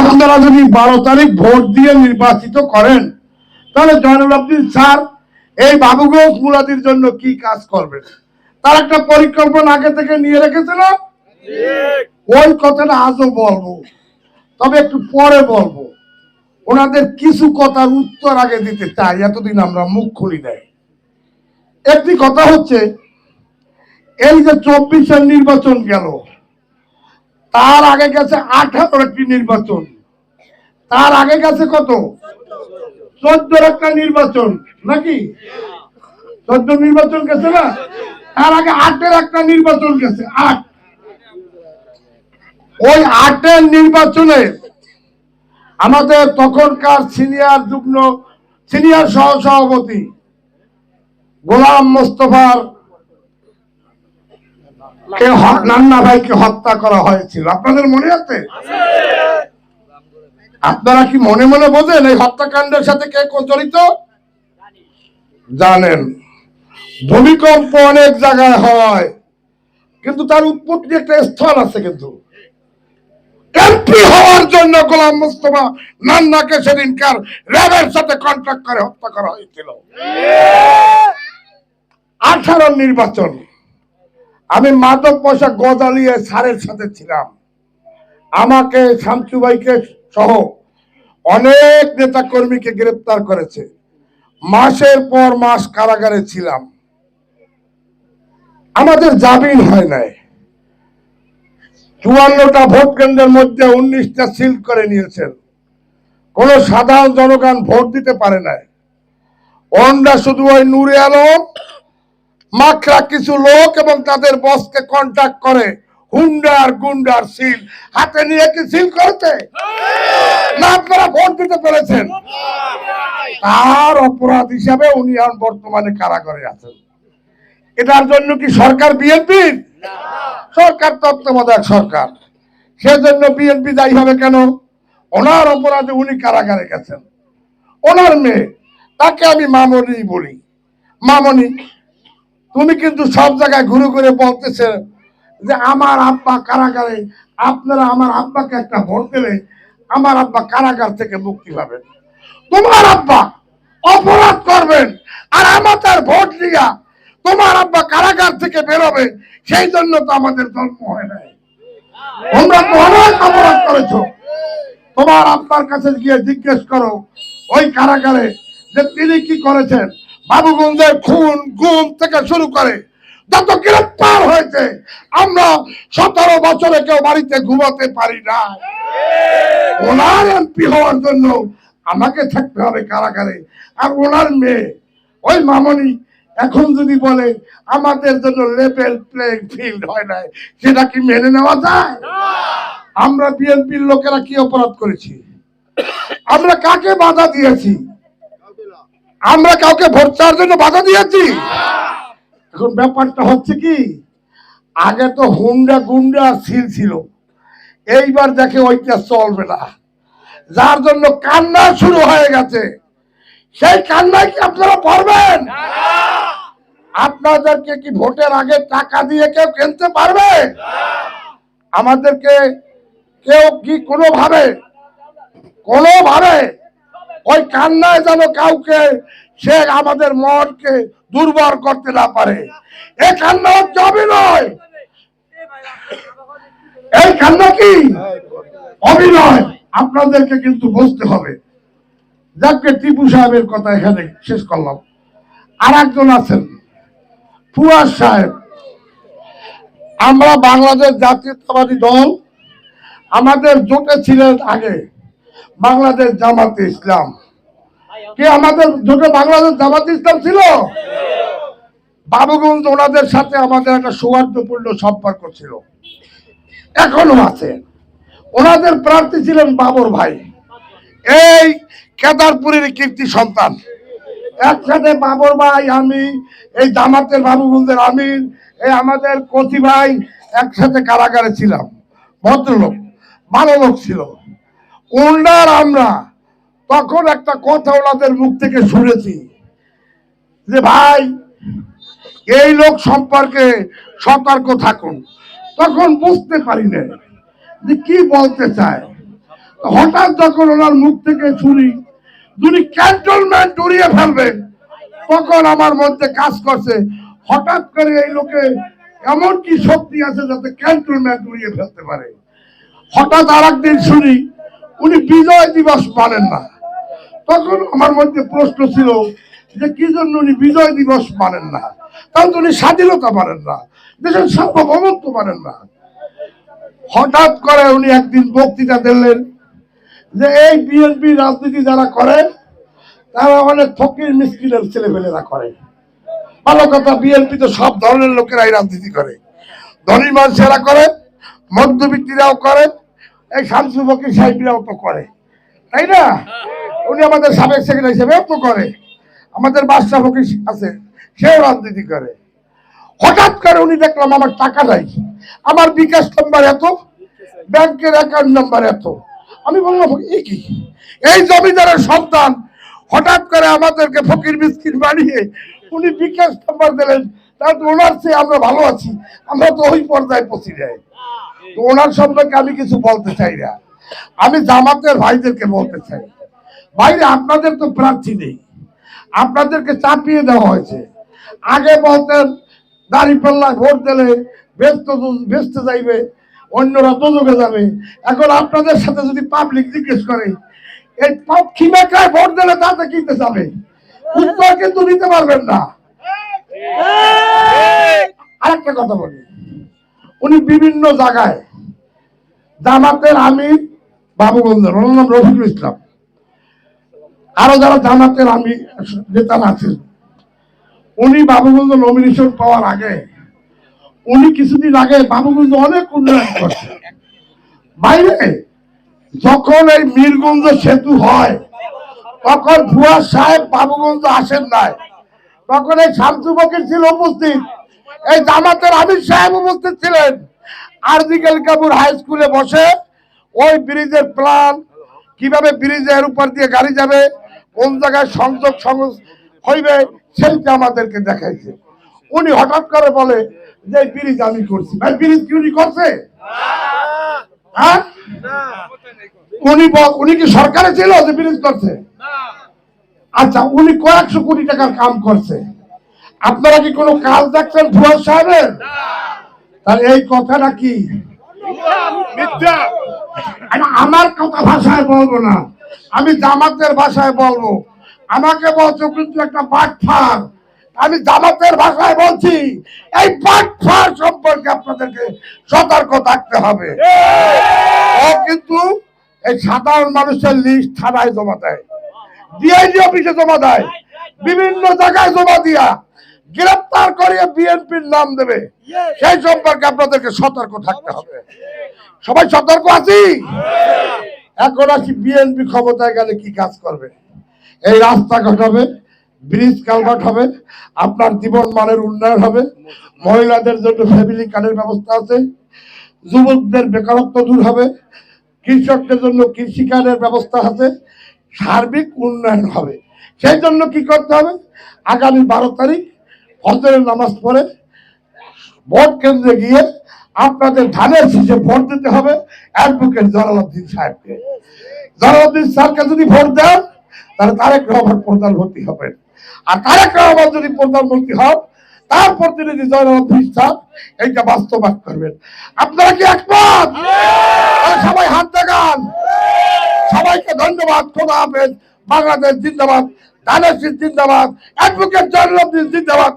আপনারা যদি 12 তারিখ ভোট দিয়ে নির্বাচিত করেন তাহলে জয়নুল আবদিন স্যার এই বাবুগঞ্জ মুলাদির জন্য কি কাজ করবেন তার একটা পরিকল্পনা আগে থেকে নিয়ে রেখেছে না? ওই কথাটা আজও বলবো, তবে একটু পরে বলবো। ওনাদের কিছু কথার উত্তর আগে দিতে চাই, এতদিন আমরা মুখ খুলি নাই। একটি কথা হচ্ছে, এই যে 24-এর নির্বাচন গেল, তার আগে গেছে 18টি নির্বাচন, তার আগে গেছে কত 14 একটা নির্বাচন, নাকি 14 নির্বাচন গেছে না? তার আগে 8-এর একটা নির্বাচন গেছে, 8। ওই 8-এর নির্বাচনে আমাদের তখনকার সিনিয়র সহ সভাপতি গোলাম মোস্তফার নান্না ভাইকে হত্যা করা হয়েছিল, আপনাদের মনে আছে? আপনারা কি মনে মনে বোঝেন এই হত্যাকাণ্ডের সাথে কে জড়িত? জানেন। ভূমিকম্প অনেক জায়গায় হয়, কিন্তু তার উৎপত্তি একটা স্থল আছে। কিন্তু এমপি হওয়ার জন্য গোলাম মোস্তফা নান্নাকে সেদিনকার র্যাবের সাথে কন্ট্রাক্ট করে হত্যা করা হয়েছিল। 18 নির্বাচন আমি মাদক পয়সা গজালিয়ে স্যারের সাথে ছিলাম, আমাকে শামসু ভাইকে সহ অনেক নেতা কর্মীকে গ্রেপ্তার করেছে, মাসের পর মাস কারাগারে ছিলাম, আমাদের জামিন হয় নাই। 54টা ভোট কেন্দ্রের মধ্যে 19টা সিল করে নিয়েছেন, কোন সাধারণ জনগণ ভোট দিতে পারে নাই। ওনরা শুধু ওই নূরে আলম মাখরা কিছু লোক এবং তাদের বসকে কন্ট্যাক্ট করে হুন্ডার গুন্ডার সিল হাতে নিয়ে কি সিল করতে না? আপনারা ভোট দিতে পেরেছেন, তার অপরাধ হিসাবে উনি এখন বর্তমানে কারাগারে আছেন। এটার জন্য কি সরকার বিএনপির? সরকার তত্ত্বাবধায়ক সরকার, সেজন্য বিএনপি দায়ী হবে কেন? ওনার অপরাধে উনি কারাগারে গেছেন। ওনার মেয়ে, তাকে আমি মামনি বলি, মামনি তুমি কিন্তু সব জায়গায় ঘুরে ঘুরে বলতেছে যে আমার আব্বা কারাগারে, আপনারা আমার আব্বাকে একটা ভোট দিলে আমার আব্বা কারাগার থেকে মুক্তি পাবেন। তোমার আব্বা অপরাধ করবেন আর আমাদের ভোট দিয়া তোমার আব্বা কারাগার থেকে বেরোবে, সেই জন্য তো আমাদের জন্ম হয় নাই। তোমরা তো অনেক অপরাধ করেছো। তোমার আব্বার কাছে গিয়ে জিজ্ঞেস করো ওই কারাগারে যে তিনি কি করেছেন। বাবুগঞ্জের খুন গুম থেকে শুরু করে যত গ্রেপ্তার হয়েছে, আমরা 17 বছরে কেউ বাড়িতে ঘুমাতে পারি না। ওনার এমপি হওয়ার জন্য আমাকে থাকতে হবে কারাগারে। আর ওনার মেয়ে ওই মামনি এখন যদি বলে আমাদের জন্য লেভেল প্লেইং ফিল্ড হয় নাই, সেটা কি মেনে নেওয়া যায়? আমরা বিএনপির লোকেরা কি অপরাধ করেছি? আমরা কাকে বাধা দিয়েছি? আমরা কাউকে ভোট চাওয়ার জন্য বাধা দিয়েছি? এখন ব্যাপারটা হচ্ছে কি, আগে তো হুন্ডা গুন্ডা সিল ছিল, এইবার দেখে ওইটা চলবে না, যার জন্য কান্না শুরু হয়ে গেছে। সেই কান্নায় কি আপনারা পড়বেন? আপনাদেরকে কি ভোটের আগে টাকা দিয়ে কেউ কিনতে পারবে? আমাদেরকে কেউ কি কোনোভাবে ওই কান্নায় যেন কাউকে সে আমাদের মনকে দুর্বল করতে না পারে। এই কান্না হচ্ছে অভিনয়, এই কান্না কি অভিনয়, আপনাদেরকে কিন্তু বুঝতে হবে। যাকে টিপু সাহেবের কথা এখানে শেষ করলাম। আর একজন আছেন ফুয়াদ সাহেব। আমরা বাংলাদেশ জাতীয়তাবাদী দল, আমাদের জোটে ছিলেন আগে বাংলাদেশ জামাতে ইসলাম। কি আমাদের জোটে বাংলাদেশ জামাতে ইসলাম ছিল? বাবুগঞ্জ ওনাদের সাথে আমাদের একটা সৌহার্দ্যপূর্ণ সম্পর্ক ছিল, এখনো আছে। ওনাদের প্রার্থী ছিলেন বাবর ভাই, এই কেদারপুরের কীর্তি সন্তান। একসাথে বাবর ভাই, আমি, এই জামাতের বাবুগঞ্জের আমির, এই আমাদের কচি ভাই একসাথে কারাগারে ছিলাম। ভদ্রলোক, ভালো লোক ছিল। ওনার আমরা তখন একটা কথা ওনাদের মুখ থেকে শুনেছি যে ভাই এই লোক সম্পর্কে সতর্ক থাকুন। তখন বুঝতে পারি না যে কি বলতে চায়। হঠাৎ যখন ওনার মুখ থেকে শুনি যিনি ক্যান্টনমেন্ট উড়িয়ে ফেলবেন, তখন আমার মধ্যে কাজ করছে হঠাৎ করে এই লোকে এমন কি শক্তি আছে যাতে ক্যান্টনমেন্ট উড়িয়ে ফেলতে পারে। হঠাৎ আর একদিন শুনি উনি বিজয় দিবস মানেন না। তখন আমার মধ্যে প্রশ্ন ছিল যে কি জন্য উনি বিজয় দিবস মানেন না, তাহলে উনি স্বাধীনতা মানেন না, দেশের সার্বভৌমত্ব মানেন না। হঠাৎ করে উনি একদিন বক্তৃতা দিলেন যে এই বিএনপি রাজনীতি যারা করে তারা অনেক ফকির মিসকিনের ছেলেমেয়েরা করে। ভালো কথা, বিএনপি তো সব ধরনের লোকেরাই রাজনীতি করে, ধনী মানুষেরা করে, মধ্যবিত্তরাও করে, এই শামসু ফকির সাহেবরাও তো করে, তাই না? উনি আমাদের সাবেক সেক্রেটারি হিসেবেও তো করে, আমাদের বাদশা ফকির আছে সেও রাজনীতি করে। হঠাৎ করে উনি দেখলাম আমার টাকা নাই, আমার বিকাশ নাম্বার এত, ব্যাংকের অ্যাকাউন্ট নাম্বার এত। আমি বললাম কি, এই জমিদারের সন্তান হঠাৎ করে আমাদেরকে ফকির মিসকিন বানিয়ে উনি বিকাশ নাম্বার দিলেন, তাহলে তো ওনার চেয়ে আমরা ভালো আছি, আমরা তো ওই পর্যায়ে পৌঁছে যাই। তো ওনার সম্পর্কে আমি কিছু বলতে চাই না, আমি জামাতের ভাইদেরকে বলতে চাই, ভাইরা আপনাদের তো প্রার্থী নেই, আপনাদেরকে চাপিয়ে দেওয়া হয়েছে। আগে বলতেন দাঁড়িপাল্লায় ভোট দিলে বেচতে যাইবে, অন্যরা দোজকে যাবে। এখন আপনাদের সাথে যদি পাবলিক জিজ্ঞেস করে এই খিমাকায় ভোট দিলে তাতে কিনতে যাবে, উত্তর কিন্তু দিতে পারবেন না। আরেকটা কথা বলি, উনি বিভিন্ন জায়গায় জামাতের আমির বাবুগঞ্জ, ওনার নাম রফিকুল ইসলাম, আরো যারা জামাতের আমির নেতা আছেন, উনি বাবুগঞ্জ নমিনেশন পাওয়ার আগে উনি কিছুদিন আগে বাবুগঞ্জ অনেক উন্নয়ন করছে। বাইরে যখন এই মীরগঞ্জ সেতু হয় তখন ভুয়া সাহেব বাবুগঞ্জ আসেন নাই, তখন এই শামসু ফকির ছিল উপস্থিত, এই জামাতের আমির সাহেব উপস্থিত ছিলেন। আরজিকেল কাপুর হাই স্কুলে বসে ওই ব্রিজের প্ল্যান, কিভাবে ব্রিজের উপর দিয়ে গাড়ি যাবে, কোন জায়গায় সংযোগ হইবে, সেইটা আমাদেরকে দেখাইছে। উনি হঠাৎ করে বলে যে ব্রিজ আমি করছি। ভাই ব্রিজ কি উনি করছে? হ্যাঁ, উনি কি সরকারে ছিল যে ব্রিজ করছে? আচ্ছা, উনি কয়েকশো কোটি টাকার কাম করছে, আপনারা কি কোনো কাজ দেখছেন ফুয়াদ সাহেবের? তাহলে এই কথাটা কি আমার কথা ভাষায় বলবো না, আমি জামাতের ভাষায় বলবো। আমাকে বলছো কিন্তু একটা বাটফার, আমি জামাতের ভাষায় বলছি এই বাটফার সম্পর্কে আপনাদেরকে সতর্ক থাকতে হবে। ও কিন্তু এই সাধারণ মানুষের লিস্ট থানায় জমা দেয়, ডিআইজি অফিসে জমা দেয়, বিভিন্ন জায়গায় জমা দিয়া গ্রেফতার করিয়ে বিএনপির নাম দেবে, সেই সম্পর্কে আপনাদেরকে সতর্ক থাকতে হবে। সবাই সতর্ক আছি। এখন আসি বিএনপি ক্ষমতায় গেলে কি কাজ করবে। এই রাস্তাঘাট হবে, ব্রিজ কালভার্ট হবে, আপনার জীবন মানের উন্নয়ন হবে, মহিলাদের জন্য ফ্যামিলি কার্ডের ব্যবস্থা আছে, যুবকদের বেকারত্ব দূর হবে, কৃষকদের জন্য কৃষি কার্ডের ব্যবস্থা আছে, সার্বিক উন্নয়ন হবে। সেই জন্য কি করতে হবে, আগামী 12 তারিখ ফজরের নামাজ পড়ে ভোট কেন্দ্রে গিয়ে আপনাদের ধানের শীষে ভোট দিতে হবে অ্যাডভোকেট জালালউদ্দিন সাহেবকে। জালালউদ্দিন স্যারকে যদি ভোট দেন তাহলে তারেক রহমান প্রধানমন্ত্রী হবেন, আর তারেক রহমান যদি প্রধানমন্ত্রী হন তার প্রতিনিধি জালালউদ্দিন স্যার এইটা বাস্তবায়ন করবেন। আপনারা কি একমত? সবাই হাত দেখান। সবাইকে ধন্যবাদ। খোদা হাফেজ। বাংলাদেশ জিন্দাবাদ, ধানের শীষ জিন্দাবাদ, অ্যাডভোকেট জালালউদ্দিন জিন্দাবাদ।